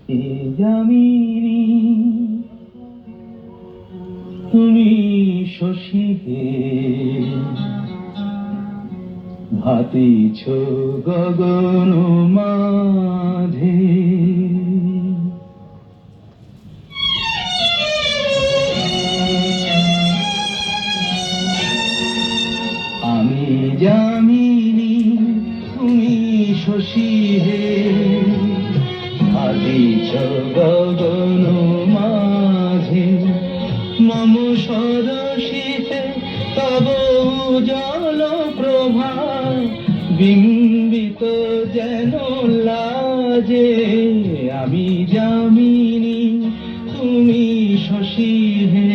এ যামিনী তুমি শশী হে, ভাতিছ গগন মাঝে। আমি যামিনী তুমি শশী হে, ভাতিছ গগন মাঝে। মম সরসিতে তব উজ্জ্বল প্রভা, বিম্বিত যেন লাজে। আমি যামিনী তুমি শশী হে,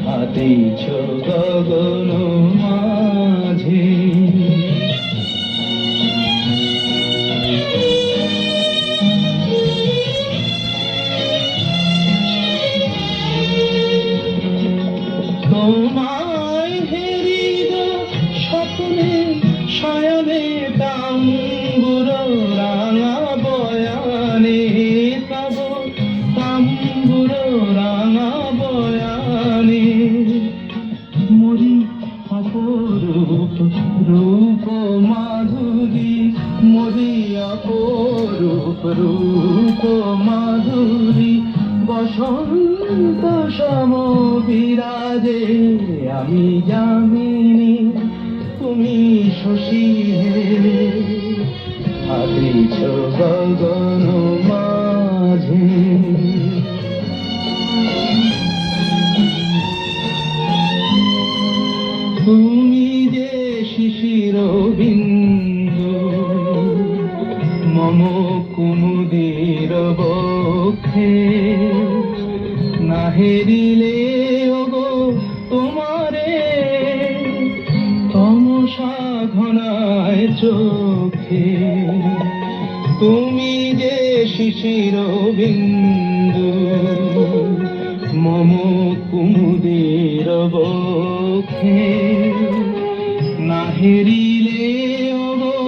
ভাতিছ গগন মাঝে। তোমায় হেরিব স্বপ্নে শয়নে, তাম্বুর রাঙা বয়ানে। তব তাম্বুর রাঙা বয়ানে, মরি অপরূপ রূপ মাধুরী, মরি অপরূপ রূপ মাধুরী। বসন্ত সম বিরাজে, আমি যামিনী তুমি শশী হে, ভাতিছ গগন মাঝে। তুমি যে শিশির বিন্দু মম কুমুদের বক্ষে, না হেরিলে ওগো তোমারে তমসা ঘনায় চোখে। তুমি যে শিশির বিন্দু মম কুমুদের বক্ষে, না হেরিলে ওগো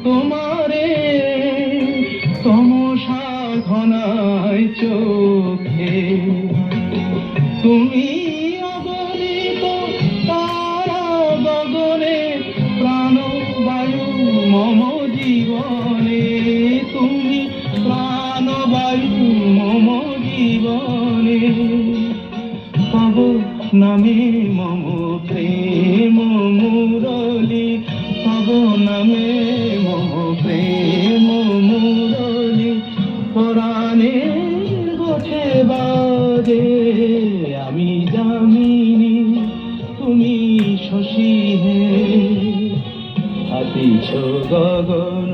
তোমারে তমসা ঘনায় চোখে। তুমি অগণিত তারা গগনে, প্রাণবায়ু মম জীবনে। তুমি প্রাণবায়ু মম জীবনে, তব নামে মম প্রেম মুরলী। তব নামে মম প্রেম মুরলী, পরাণে গোছে বাজে। আমি যামিনী তুমি শশী হে, ভাতিছ গগন